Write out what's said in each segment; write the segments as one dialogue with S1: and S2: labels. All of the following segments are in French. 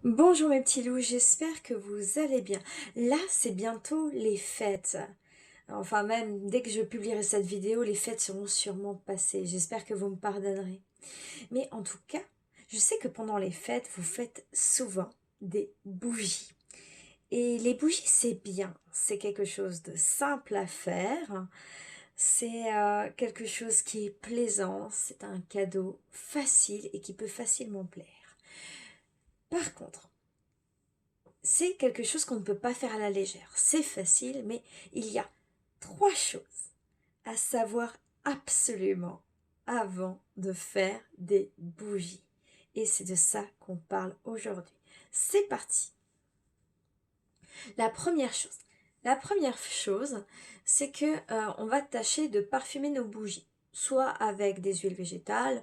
S1: Bonjour mes petits loups, j'espère que vous allez bien. Là, c'est bientôt les fêtes. Enfin même, dès que je publierai cette vidéo, les fêtes seront sûrement passées. J'espère que vous me pardonnerez. Mais en tout cas, je sais que pendant les fêtes, vous faites souvent des bougies. Et les bougies, c'est bien. C'est quelque chose de simple à faire. C'est quelque chose qui est plaisant. C'est un cadeau facile et qui peut facilement plaire. Par contre, c'est quelque chose qu'on ne peut pas faire à la légère. C'est facile, mais il y a trois choses à savoir absolument avant de faire des bougies. Et c'est de ça qu'on parle aujourd'hui. C'est parti. La première chose, la première chose, c'est que on va tâcher de parfumer nos bougies, soit avec des huiles végétales,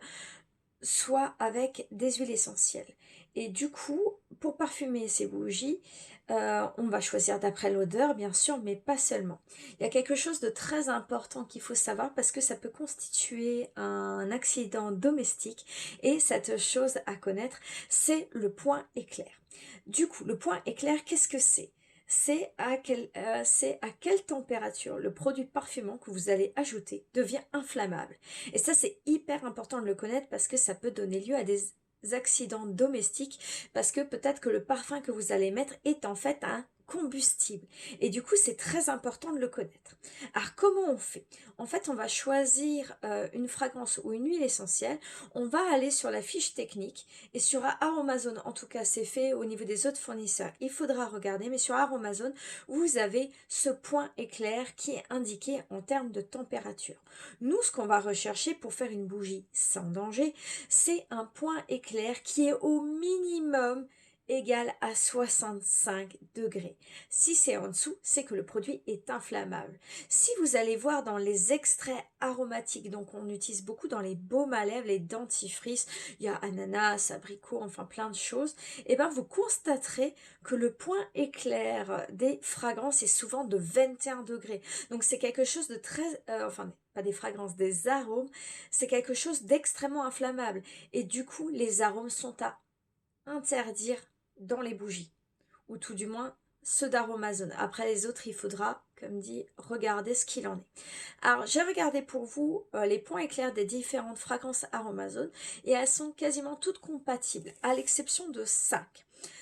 S1: soit avec des huiles essentielles. Et du coup, pour parfumer ces bougies, on va choisir d'après l'odeur, bien sûr, mais pas seulement. Il y a quelque chose de très important qu'il faut savoir parce que ça peut constituer un accident domestique. Et cette chose à connaître, c'est le point éclair. Du coup, le point éclair, qu'est-ce que c'est? C'est à quelle température le produit parfumant que vous allez ajouter devient inflammable. Et ça, c'est hyper important de le connaître parce que ça peut donner lieu à des accidents domestiques parce que peut-être que le parfum que vous allez mettre est en fait un combustible. Et du coup, c'est très important de le connaître. Alors, comment on fait? En fait, on va choisir une fragrance ou une huile essentielle. On va aller sur la fiche technique et sur Aromazone, en tout cas, c'est fait au niveau des autres fournisseurs. Il faudra regarder, mais sur Aromazone, vous avez ce point éclair qui est indiqué en termes de température. Nous, ce qu'on va rechercher pour faire une bougie sans danger, c'est un point éclair qui est au minimum égal à 65 degrés. Si c'est en dessous, c'est que le produit est inflammable. Si vous allez voir dans les extraits aromatiques, donc on utilise beaucoup dans les baumes à lèvres, les dentifrices, il y a ananas, abricot, enfin plein de choses, et bien vous constaterez que le point éclair des fragrances est souvent de 21 degrés. Donc c'est quelque chose de très, enfin pas des fragrances, des arômes, c'est quelque chose d'extrêmement inflammable. Et du coup, les arômes sont à interdire dans les bougies, ou tout du moins ceux d'Aromazone. Après les autres, il faudra, comme dit, regarder ce qu'il en est. Alors, j'ai regardé pour vous les points éclairs des différentes fragrances Aromazone et elles sont quasiment toutes compatibles, à l'exception de 5.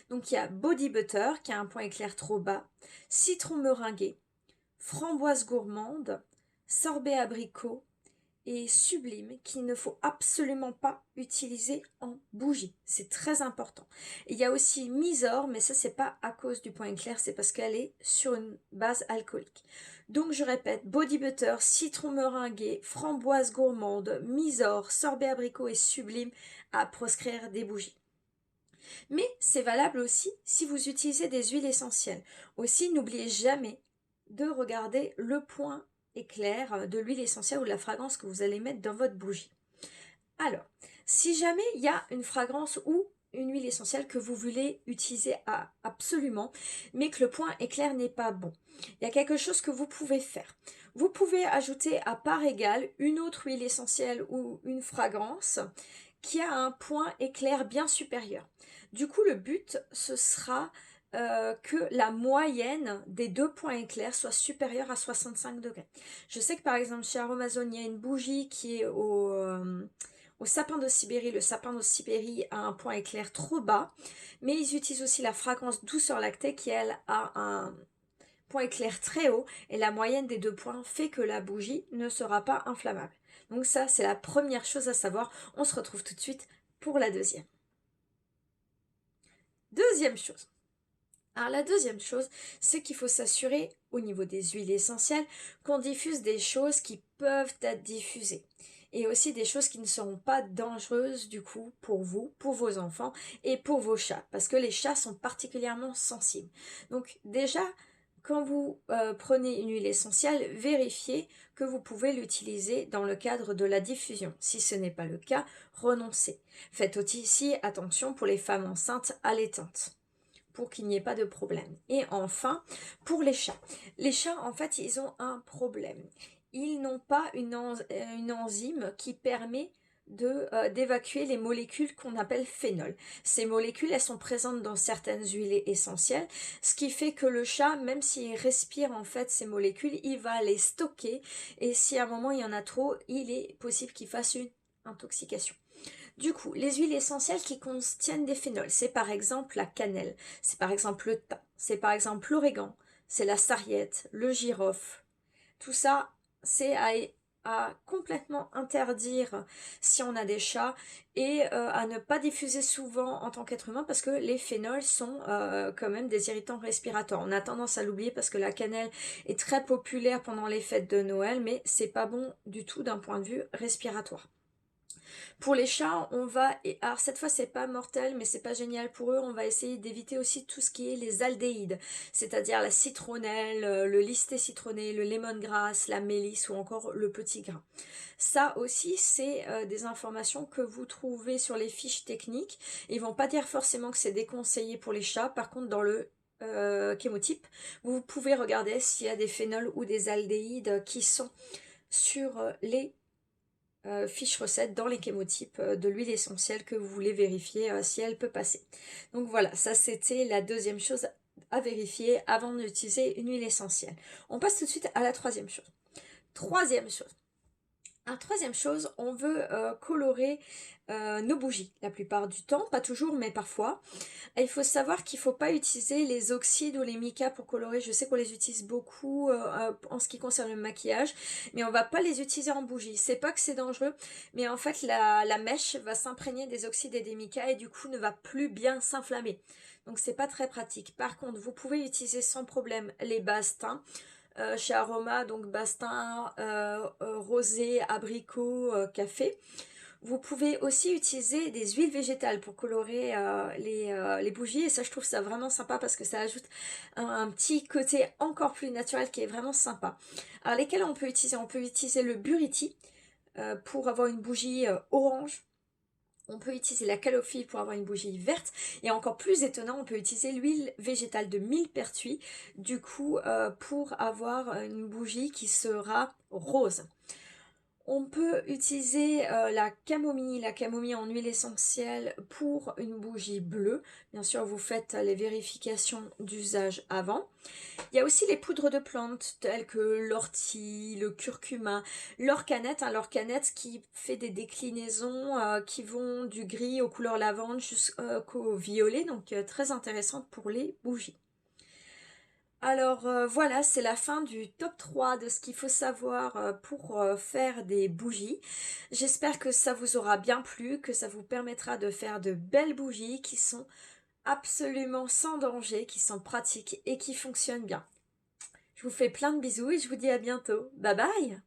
S1: Donc, il y a Body Butter qui a un point éclair trop bas, Citron meringué, Framboise gourmande, Sorbet abricot, et sublime qu'il ne faut absolument pas utiliser en bougie. C'est très important. Il y a aussi Mysore, mais ça c'est pas à cause du point éclair, c'est parce qu'elle est sur une base alcoolique. Donc je répète, body butter, citron meringué, framboise gourmande, Mysore, sorbet abricot et sublime à proscrire des bougies. Mais c'est valable aussi si vous utilisez des huiles essentielles. Aussi, n'oubliez jamais de regarder le point éclair de l'huile essentielle ou de la fragrance que vous allez mettre dans votre bougie. Alors, si jamais il y a une fragrance ou une huile essentielle que vous voulez utiliser absolument, mais que le point éclair n'est pas bon, il y a quelque chose que vous pouvez faire. Vous pouvez ajouter à part égale une autre huile essentielle ou une fragrance qui a un point éclair bien supérieur. Du coup, le but, ce sera que la moyenne des deux points éclairs soit supérieure à 65 degrés. Je sais que par exemple chez Aromazone, il y a une bougie qui est au sapin de Sibérie. Le sapin de Sibérie a un point éclair trop bas, mais ils utilisent aussi la fragrance douceur lactée qui, elle, a un point éclair très haut, et la moyenne des deux points fait que la bougie ne sera pas inflammable. Donc ça, c'est la première chose à savoir. On se retrouve tout de suite pour la deuxième. Deuxième chose. Alors la deuxième chose, c'est qu'il faut s'assurer au niveau des huiles essentielles qu'on diffuse des choses qui peuvent être diffusées et aussi des choses qui ne seront pas dangereuses du coup pour vous, pour vos enfants et pour vos chats parce que les chats sont particulièrement sensibles. Donc déjà, quand vous prenez une huile essentielle, vérifiez que vous pouvez l'utiliser dans le cadre de la diffusion. Si ce n'est pas le cas, renoncez. Faites aussi attention pour les femmes enceintes allaitantes pour qu'il n'y ait pas de problème. Et enfin, pour les chats. Les chats, en fait, ils ont un problème. Ils n'ont pas une enzyme qui permet d'évacuer les molécules qu'on appelle phénol. Ces molécules, elles sont présentes dans certaines huiles essentielles, ce qui fait que le chat, même s'il respire en fait ces molécules, il va les stocker et si à un moment il y en a trop, il est possible qu'il fasse une intoxication. Du coup, les huiles essentielles qui contiennent des phénols, c'est par exemple la cannelle, c'est par exemple le thym, c'est par exemple l'origan, c'est la sarriette, le girofle. Tout ça, c'est à complètement interdire si on a des chats et à ne pas diffuser souvent en tant qu'être humain parce que les phénols sont quand même des irritants respiratoires. On a tendance à l'oublier parce que la cannelle est très populaire pendant les fêtes de Noël, mais c'est pas bon du tout d'un point de vue respiratoire. Pour les chats, on va, et alors cette fois c'est pas mortel, mais c'est pas génial pour eux, on va essayer d'éviter aussi tout ce qui est les aldéhydes, c'est-à-dire la citronnelle, le listé citronné, le lemongrass, la mélisse ou encore le petit grain. Ça aussi, c'est des informations que vous trouvez sur les fiches techniques. Ils vont pas dire forcément que c'est déconseillé pour les chats, par contre dans le chémotype, vous pouvez regarder s'il y a des phénols ou des aldéhydes qui sont sur les fiche recette dans les chémotypes de l'huile essentielle que vous voulez vérifier si elle peut passer. Donc voilà, ça c'était la deuxième chose à vérifier avant d'utiliser une huile essentielle. On passe tout de suite à la troisième chose. Troisième chose, troisième chose, on veut colorer nos bougies la plupart du temps, pas toujours mais parfois. Et il faut savoir qu'il ne faut pas utiliser les oxydes ou les micas pour colorer. Je sais qu'on les utilise beaucoup en ce qui concerne le maquillage, mais on ne va pas les utiliser en bougie. C'est pas que c'est dangereux, mais en fait la mèche va s'imprégner des oxydes et des micas et du coup ne va plus bien s'inflammer. Donc c'est pas très pratique. Par contre, vous pouvez utiliser sans problème les bases teints. Chez Aroma, donc bastin, rosé, abricot, café. Vous pouvez aussi utiliser des huiles végétales pour colorer les bougies et ça je trouve ça vraiment sympa parce que ça ajoute un petit côté encore plus naturel qui est vraiment sympa. Alors lesquels on peut utiliser? On peut utiliser le buriti pour avoir une bougie orange. On peut utiliser la calophylle pour avoir une bougie verte. Et encore plus étonnant, on peut utiliser l'huile végétale de millepertuis, du coup, pour avoir une bougie qui sera rose. On peut utiliser la camomille en huile essentielle pour une bougie bleue. Bien sûr, vous faites les vérifications d'usage avant. Il y a aussi les poudres de plantes telles que l'ortie, le curcuma, l'orcanette qui fait des déclinaisons qui vont du gris aux couleurs lavande jusqu'au violet, donc très intéressante pour les bougies. Alors voilà, c'est la fin du top 3 de ce qu'il faut savoir pour faire des bougies. J'espère que ça vous aura bien plu, que ça vous permettra de faire de belles bougies qui sont absolument sans danger, qui sont pratiques et qui fonctionnent bien. Je vous fais plein de bisous et je vous dis à bientôt. Bye bye!